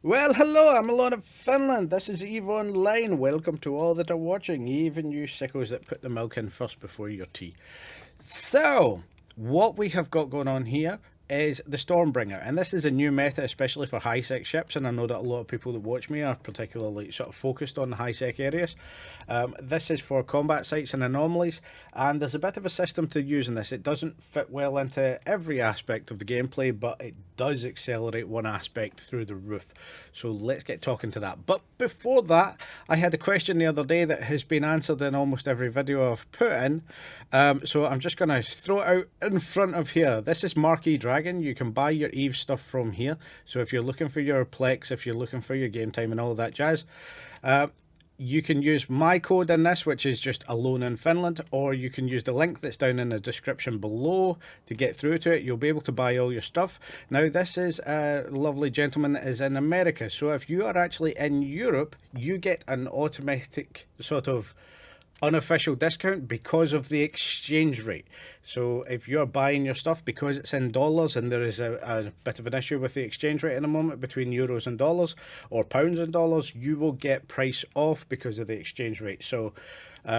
Well, hello, I'm Alone of Finland. This is Eve Online. Welcome to all that are watching, even you sickos that put the milk in first before your tea. So, what we have got going on here is the Stormbringer, and this is a new meta, especially for high-sec ships, and I know that a lot of people that watch me are particularly sort of focused on the high-sec areas. This is for combat sites and anomalies, and there's a bit of a system to using this. It doesn't fit well into every aspect of the gameplay, but it does accelerate one aspect through the roof. So let's get talking to that. But before that, I had a question the other day that has been answered in almost every video I've put in. So I'm just going to throw it out in front of here. This is Marquee Dragon. You can buy your Eve stuff from here. So if you're looking for your Plex, if you're looking for your game time and all that jazz, you can use my code in this, which is just Alone in Finland, or you can use the link that's down in the description below to get through to it. You'll be able to buy all your stuff. Now, this is a lovely gentleman that is in America, so if you are actually in Europe, you get an automatic sort of unofficial discount because of the exchange rate. So if you're buying your stuff because it's in dollars, and there is a bit of an issue with the exchange rate in the moment between euros and dollars, or pounds and dollars, you will get price off because of the exchange rate. So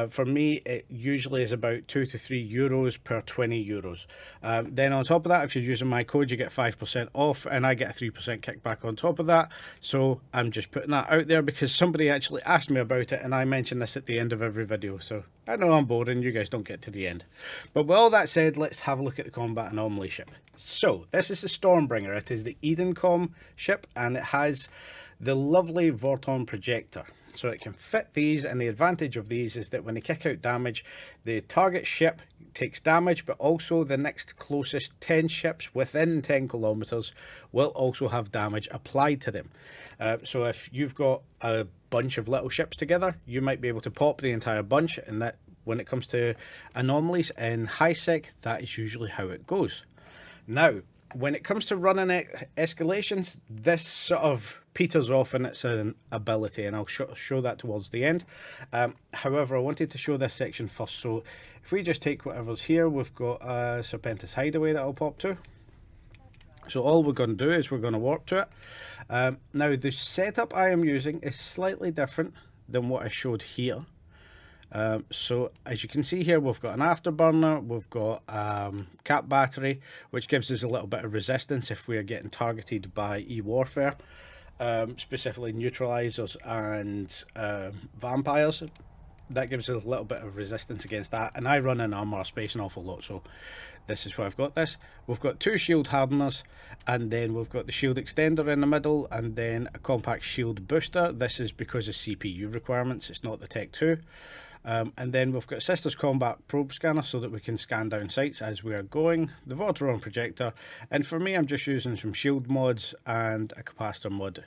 for me, it usually is about 2 to 3 euros per 20 euros. Then on top of that, if you're using my code, you get 5% off, and I get a 3% kickback on top of that. So I'm just putting that out there because somebody actually asked me about it, and I mention this at the end of every video. So I know I'm boring, you guys don't get to the end. But with all that said, let's have a look at the combat anomaly ship. So this is the Stormbringer. It is the Edencom ship, and it has the lovely Vorton projector. So it can fit these, and the advantage of these is that when they kick out damage, the target ship takes damage, but also the next closest 10 ships within 10 kilometers will also have damage applied to them. So if you've got a bunch of little ships together, you might be able to pop the entire bunch, and that when it comes to anomalies in high sec, that is usually how it goes. Now, when it comes to running escalations, this sort of peters off in its ability, and I'll show that towards the end. However, I wanted to show this section first. So if we just take whatever's here, we've got a Serpentis Hideaway that I'll pop to. So all we're going to do is we're going to warp to it. Now, the setup I am using is slightly different than what I showed here. So as you can see here, we've got an afterburner, we've got cap battery, which gives us a little bit of resistance if we are getting targeted by e-warfare, specifically neutralizers and vampires. That gives us a little bit of resistance against that, and I run in armor space an awful lot, so this is where I've got this. We've got 2 shield hardeners, and then we've got the shield extender in the middle, and then a compact shield booster. This is because of CPU requirements, it's not the Tech 2. And then we've got Sister's Combat Probe Scanner so that we can scan down sights as we are going, the Vorteron Projector, and for me I'm just using some shield mods and a capacitor mod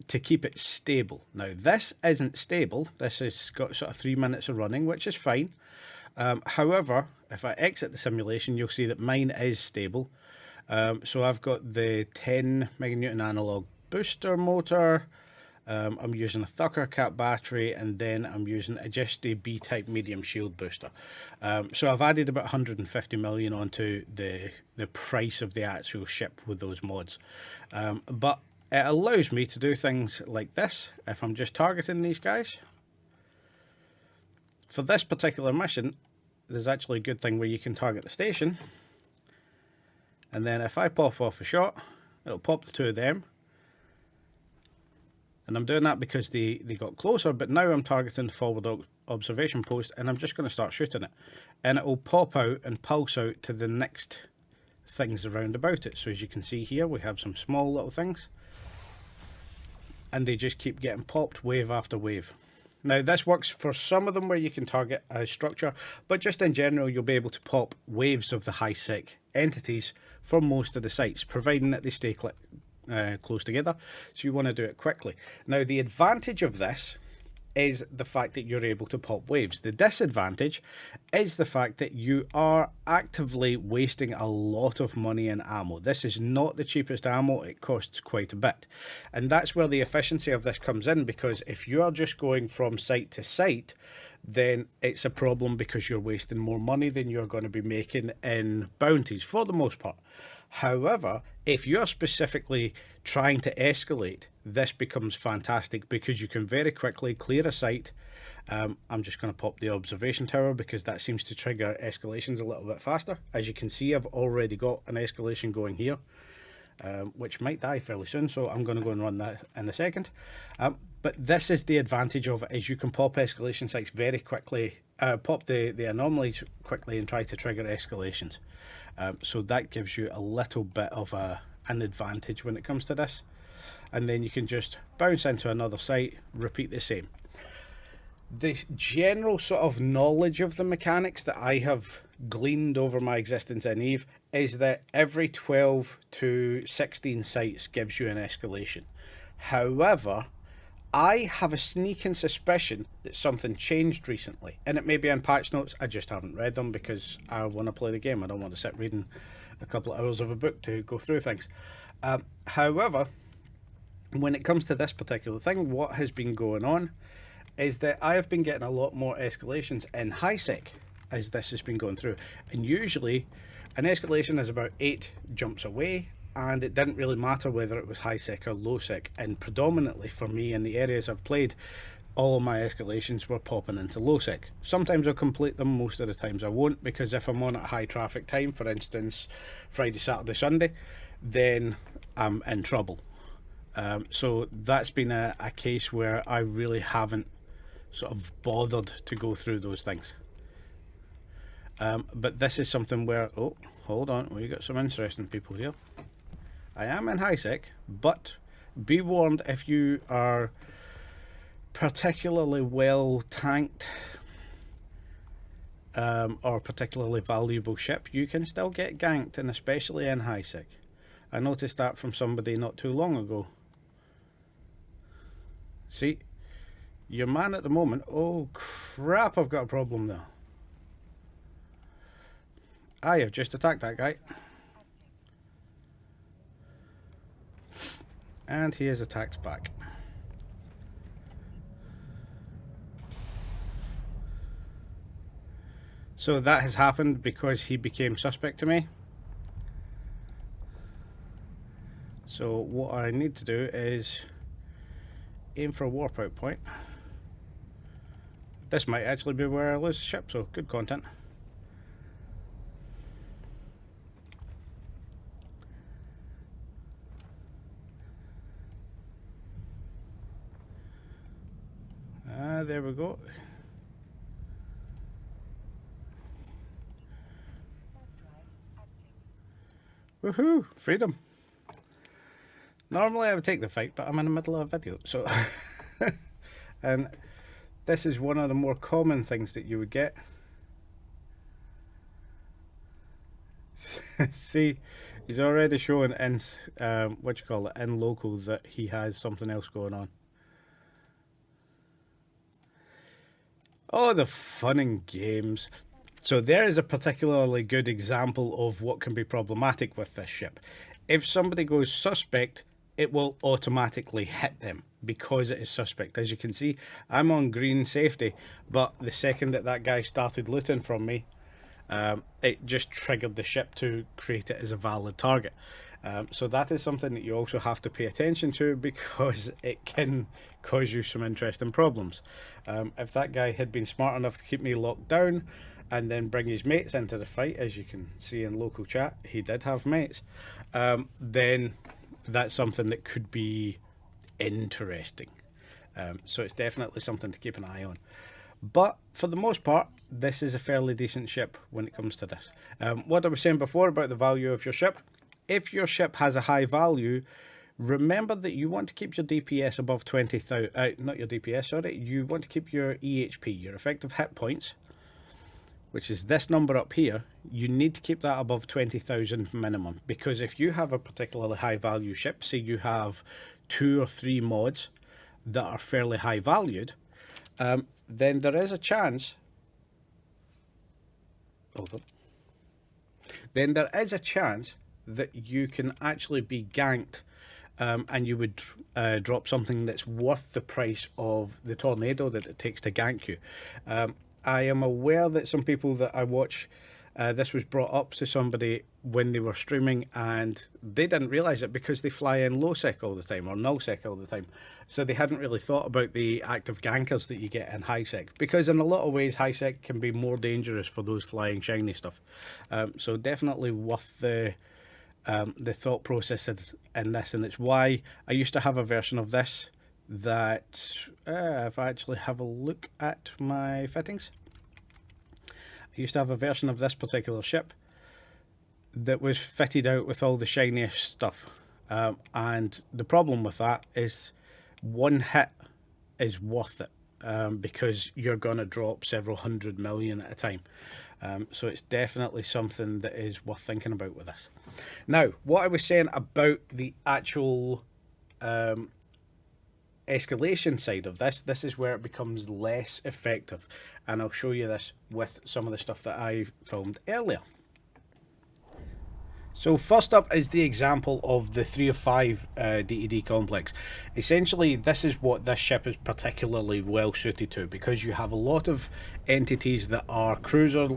to keep it stable. Now this isn't stable, this has got sort of 3 minutes of running, which is fine. However, if I exit the simulation, you'll see that mine is stable. So I've got the 10 meganewton analog booster motor, I'm using a Thucker cap battery, and then I'm using just a B-type medium shield booster. So I've added about 150 million onto the price of the actual ship with those mods. But it allows me to do things like this if I'm just targeting these guys. For this particular mission, there's actually a good thing where you can target the station, and then if I pop off a shot, it'll pop the 2 of them. And I'm doing that because they got closer, but now I'm targeting the forward observation post, and I'm just going to start shooting it. And it will pop out and pulse out to the next things around about it. So as you can see here, we have some small little things, and they just keep getting popped wave after wave. Now this works for some of them where you can target a structure, but just in general you'll be able to pop waves of the high sec entities for most of the sites, providing that they stay close together, so you want to do it quickly. Now the advantage of this is the fact that you're able to pop waves. The disadvantage is the fact that you are actively wasting a lot of money in ammo. This is not the cheapest ammo, it costs quite a bit, and that's where the efficiency of this comes in, because if you are just going from site to site, then it's a problem because you're wasting more money than you're going to be making in bounties for the most part. However, if you're specifically trying to escalate, this becomes fantastic because you can very quickly clear a site. I'm just going to pop the observation tower because that seems to trigger escalations a little bit faster. As you can see, I've already got an escalation going here, which might die fairly soon, so I'm going to go and run that in a second. But this is the advantage of it, is you can pop escalation sites very quickly, pop the anomalies quickly and try to trigger escalations. So that gives you a little bit of an advantage when it comes to this. And then you can just bounce into another site, repeat the same. The general sort of knowledge of the mechanics that I have gleaned over my existence in EVE is that every 12 to 16 sites gives you an escalation. However, I have a sneaking suspicion that something changed recently, and it may be in patch notes. I just haven't read them because I want to play the game. I don't want to sit reading a couple of hours of a book to go through things. However, when it comes to this particular thing, what has been going on is that I have been getting a lot more escalations in high sec as this has been going through. And usually an escalation is about 8 jumps away, and it didn't really matter whether it was high sec or low sec. And predominantly for me, in the areas I've played, all of my escalations were popping into low sec. Sometimes I'll complete them, most of the times I won't, because if I'm on at high traffic time, for instance Friday, Saturday, Sunday, then I'm in trouble. So that's been a case where I really haven't sort of bothered to go through those things. But this is something where, oh, hold on, we got some interesting people here. I am in high sec, but be warned, if you are particularly well tanked or particularly valuable ship, you can still get ganked, and especially in high sec. I noticed that from somebody not too long ago. See, your man at the moment, oh crap, I've got a problem there. I have just attacked that guy. And he is attacked back. So that has happened because he became suspect to me. So what I need to do is aim for a warp out point. This might actually be where I lose the ship, so good content. There we go. Woohoo! Freedom! Normally I would take the fight, but I'm in the middle of a video, so... And this is one of the more common things that you would get. See, he's already showing in, what you call it, in local, that he has something else going on. Oh, the fun and games. So there is a particularly good example of what can be problematic with this ship. If somebody goes suspect, it will automatically hit them because it is suspect. As you can see, I'm on green safety, but the second that that guy started looting from me, it just triggered the ship to create it as a valid target. So that is something that you also have to pay attention to, because it can cause you some interesting problems. If that guy had been smart enough to keep me locked down and then bring his mates into the fight, as you can see in local chat, he did have mates, then that's something that could be interesting. So it's definitely something to keep an eye on. But for the most part, this is a fairly decent ship when it comes to this. What I was saying before about the value of your ship, if your ship has a high value, remember that you want to keep your DPS above 20,000, not your DPS, sorry, you want to keep your EHP, your effective hit points, which is this number up here. You need to keep that above 20,000 minimum, because if you have a particularly high value ship, say you have 2 or 3 mods that are fairly high valued, then there is a chance, then there is a chance that you can actually be ganked, and you would drop something that's worth the price of the tornado that it takes to gank you. I am aware that some people that I watch This was brought up to somebody when they were streaming, and they didn't realise it because they fly in low sec all the time or null sec all the time. So they hadn't really thought about the active gankers that you get in high sec, because in a lot of ways high sec can be more dangerous for those flying shiny stuff. So definitely worth the thought process in this, and it's why I used to have a version of this that if I actually have a look at my fittings, I used to have a version of this particular ship that was fitted out with all the shiniest stuff, and the problem with that is one hit is worth it, because you're going to drop several 100 million at a time. So it's definitely something that is worth thinking about with this. Now, what I was saying about the actual escalation side of this is where it becomes less effective, and I'll show you this with some of the stuff that I filmed earlier. So first up is the example of the 3 of 5 DTD complex. Essentially, this is what this ship is particularly well suited to, because you have a lot of entities that are cruiser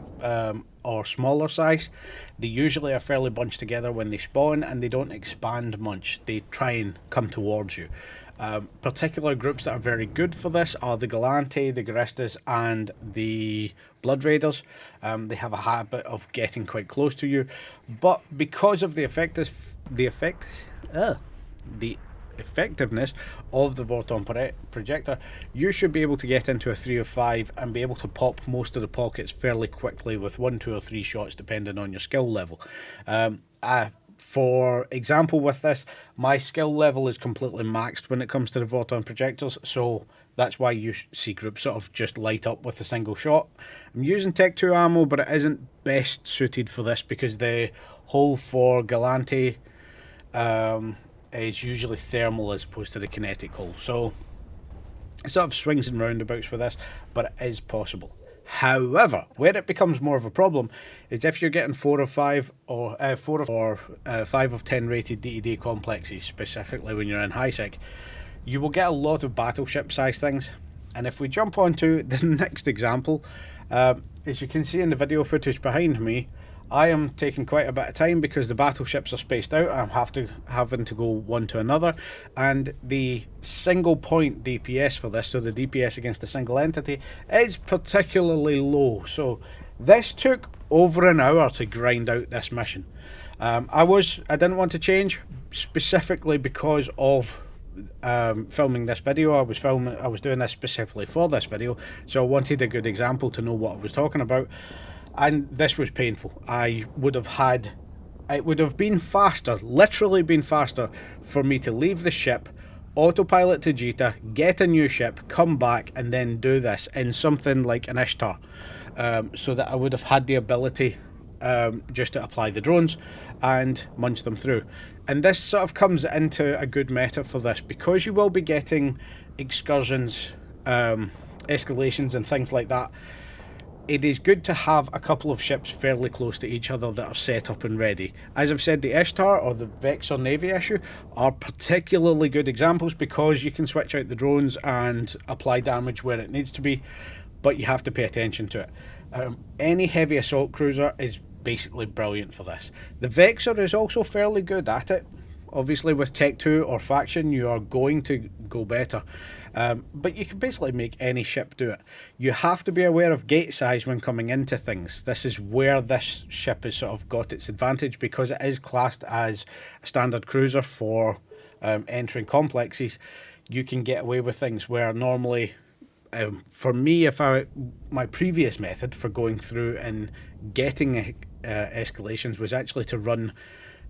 or smaller size. They usually are fairly bunched together when they spawn, and they don't expand much. They try and come towards you. Particular groups that are very good for this are the Galante, the Garistas, and the Blood Raiders. They have a habit of getting quite close to you, but because of the effectiveness of the Vorton projector, you should be able to get into a 3 of 5 and be able to pop most of the pockets fairly quickly with 1, 2, or 3 shots, depending on your skill level. For example, with this, my skill level is completely maxed when it comes to the Vorton projectors, so that's why you see groups sort of just light up with a single shot. I'm using Tech 2 ammo, but it isn't best suited for this because the hull for Galante is usually thermal as opposed to the kinetic hull. So it sort of swings and roundabouts with this, but it is possible. However, where it becomes more of a problem is if you're getting 4 of 5 or 5 of 10 rated DTD complexes, specifically when you're in high sec, you will get a lot of battleship size things. And if we jump onto the next example, as you can see in the video footage behind me, I am taking quite a bit of time because the battleships are spaced out. I'm having to go one to another, and the single point DPS for this, so the DPS against a single entity, is particularly low. So this took over an hour to grind out this mission. I didn't want to change specifically because of filming this video. I was doing this specifically for this video, so I wanted a good example to know what I was talking about. And this was painful. It would have been faster, literally been faster, for me to leave the ship, autopilot to Jita, get a new ship, come back, and then do this in something like an Ishtar, so that I would have had the ability just to apply the drones and munch them through. And this sort of comes into a good meta for this, because you will be getting excursions, escalations, and things like that. It is good to have a couple of ships fairly close to each other that are set up and ready. As I've said, the Ishtar or the Vexor Navy issue are particularly good examples because you can switch out the drones and apply damage where it needs to be, but you have to pay attention to it. Any heavy assault cruiser is basically brilliant for this. The Vexor is also fairly good at it. Obviously with Tech 2 or Faction you are going to go better, but you can basically make any ship do it. You have to be aware of gate size when coming into things. This is where this ship has sort of got its advantage, because it is classed as a standard cruiser for entering complexes. You can get away with things where normally, for me, my previous method for going through and getting escalations was actually to run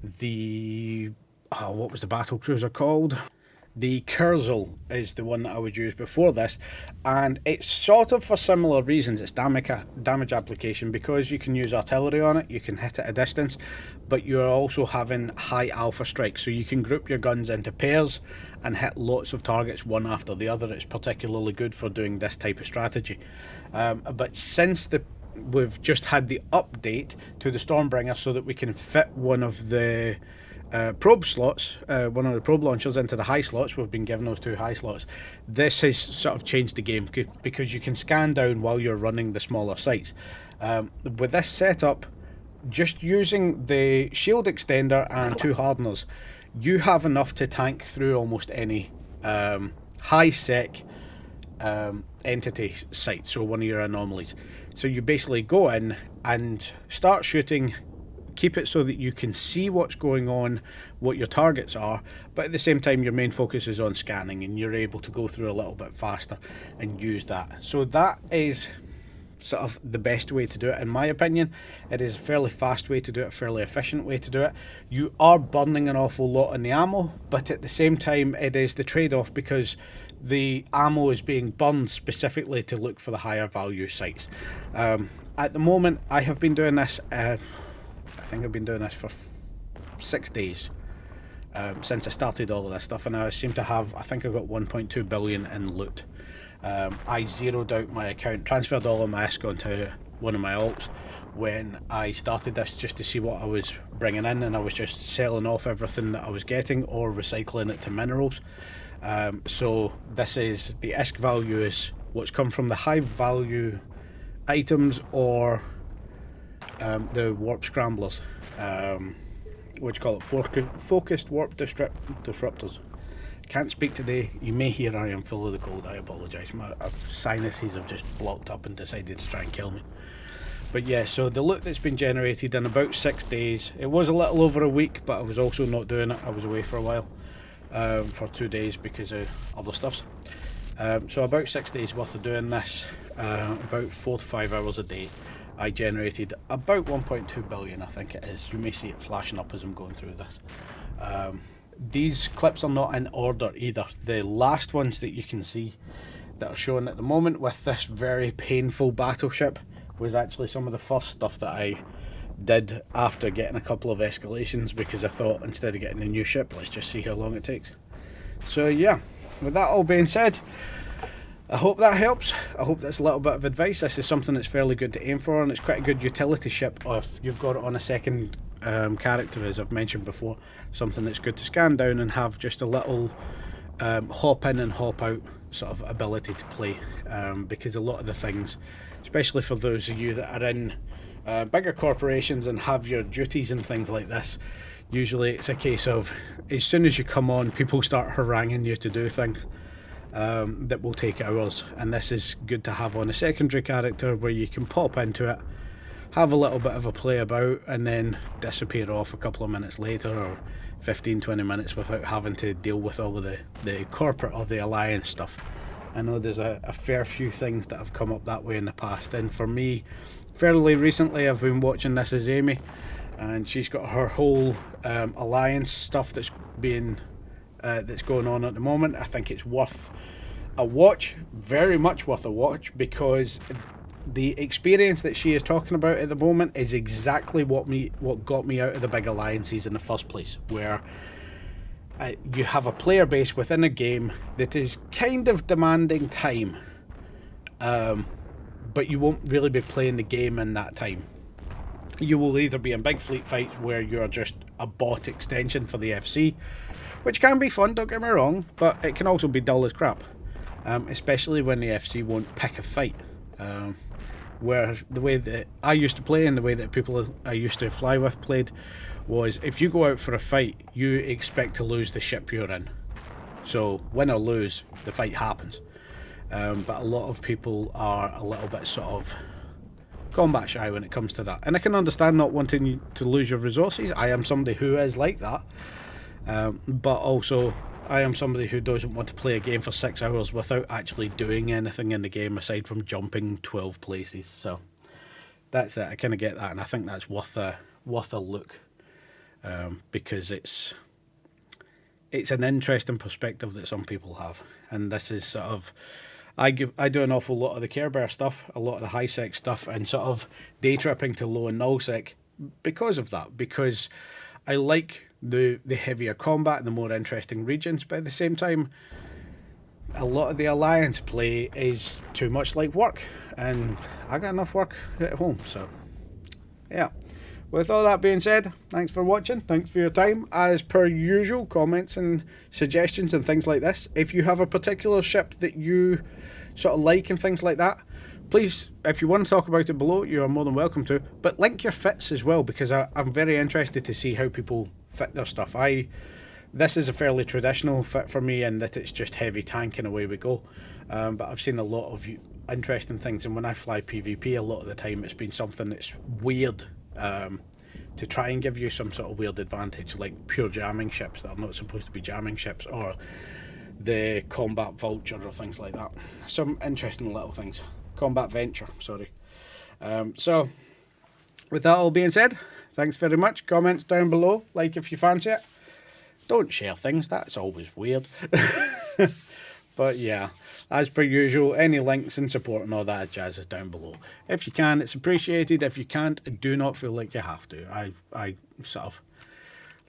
the what was the battle cruiser called? The Kurzel is the one that I would use before this, and it's sort of for similar reasons. It's damage application, because you can use artillery on it, you can hit at a distance, but you're also having high alpha strikes, so you can group your guns into pairs and hit lots of targets one after the other. It's particularly good for doing this type of strategy. But since we've just had the update to the Stormbringer so that we can fit one of the probe slots, one of the probe launchers into the high slots. We've been given those 2 high slots. This has sort of changed the game, because you can scan down while you're running the smaller sites. With this setup, just using the shield extender and 2 hardeners, you have enough to tank through almost any high sec entity site, so one of your anomalies. So you basically go in and start shooting, keep it so that you can see what's going on, what your targets are, but at the same time your main focus is on scanning, and you're able to go through a little bit faster and use that. So that is sort of the best way to do it, in my opinion. It is a fairly fast way to do it, a fairly efficient way to do it. You are burning an awful lot on the ammo, but at the same time it is the trade-off, because the ammo is being burned specifically to look for the higher value sites. At the moment I have been doing this, I think I've been doing this for 6 days since I started all of this stuff, and I seem to have, I think I've got 1.2 billion in loot. I zeroed out my account, transferred all of my ESC onto one of my alts when I started this, just to see what I was bringing in, and I was just selling off everything that I was getting or recycling it to minerals. So this is, the ESC value is what's come from the high value items, or the warp scramblers, what do you call it, focused warp disruptors. Can't speak today. You may hear I am full of the cold. I apologise. My sinuses have just blocked up and decided to try and kill me. But yeah, so the loot that's been generated in about 6 days. It was a little over a week, but I was also not doing it. I was away for a while, for 2 days because of other stuffs. So about 6 days worth of doing this, about 4 to 5 hours a day, I generated about 1.2 billion, I think it is. You may see it flashing up as I'm going through this. These clips are not in order either. The last ones that you can see that are shown at the moment with this very painful battleship was actually some of the first stuff that I did after getting a couple of escalations, because I thought, instead of getting a new ship, let's just see how long it takes. So yeah, with that all being said, I hope that helps. I hope that's a little bit of advice. This is something that's fairly good to aim for, and it's quite a good utility ship if you've got it on a second character, as I've mentioned before. Something that's good to scan down and have just a little hop in and hop out sort of ability to play, because a lot of the things, especially for those of you that are in bigger corporations and have your duties and things like this, usually it's a case of, as soon as you come on, people start haranguing you to do things that will take hours, and this is good to have on a secondary character where you can pop into it, have a little bit of a play about, and then disappear off a couple of minutes later, or 15-20 minutes, without having to deal with all of the corporate or the alliance stuff. I know there's a fair few things that have come up that way in the past, and for me, fairly recently, I've been watching This Is Amy, and she's got her whole alliance stuff that's going on at the moment. I think it's worth a watch, very much worth a watch, because the experience that she is talking about at the moment is exactly what got me out of the big alliances in the first place, where you have a player base within a game that is kind of demanding time, but you won't really be playing the game in that time. You will either be in big fleet fights where you're just a bot extension for the FC, which can be fun, don't get me wrong, but it can also be dull as crap, especially when the FC won't pick a fight. Where the way that I used to play and the way that people I used to fly with played was, if you go out for a fight, you expect to lose the ship you're in. So win or lose, the fight happens. But a lot of people are a little bit sort of combat shy when it comes to that. And I can understand not wanting to lose your resources. I am somebody who is like that. But also, I am somebody who doesn't want to play a game for 6 hours without actually doing anything in the game aside from jumping 12 places. So that's it. I kind of get that, and I think that's worth a look, because it's an interesting perspective that some people have, and this is sort of, I do an awful lot of the Care Bear stuff, a lot of the high sec stuff, and sort of day tripping to low and null sec because of that, because I like the heavier combat, the more interesting regions, but at the same time, a lot of the alliance play is too much like work, and I got enough work at home. So yeah, with all that being said, thanks for watching, thanks for your time. As per usual, comments and suggestions and things like this. If you have a particular ship that you sort of like and things like that, please, if you want to talk about it below, you are more than welcome to. But link your fits as well, because I'm very interested to see how people fit their stuff. This is a fairly traditional fit for me in that it's just heavy tank and away we go. But I've seen a lot of interesting things, and when I fly PvP, a lot of the time it's been something that's weird to try and give you some sort of weird advantage, like pure jamming ships that are not supposed to be jamming ships, or the combat vulture or things like that. Some interesting little things. Combat venture, sorry. So, with that all being said, thanks very much. Comments down below, like if you fancy it. Don't share things, that's always weird. But yeah, as per usual, any links and support and all that jazz is down below. If you can, it's appreciated. If you can't, do not feel like you have to. I sort of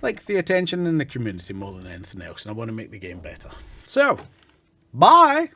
like the attention in the community more than anything else, and I want to make the game better. So, bye!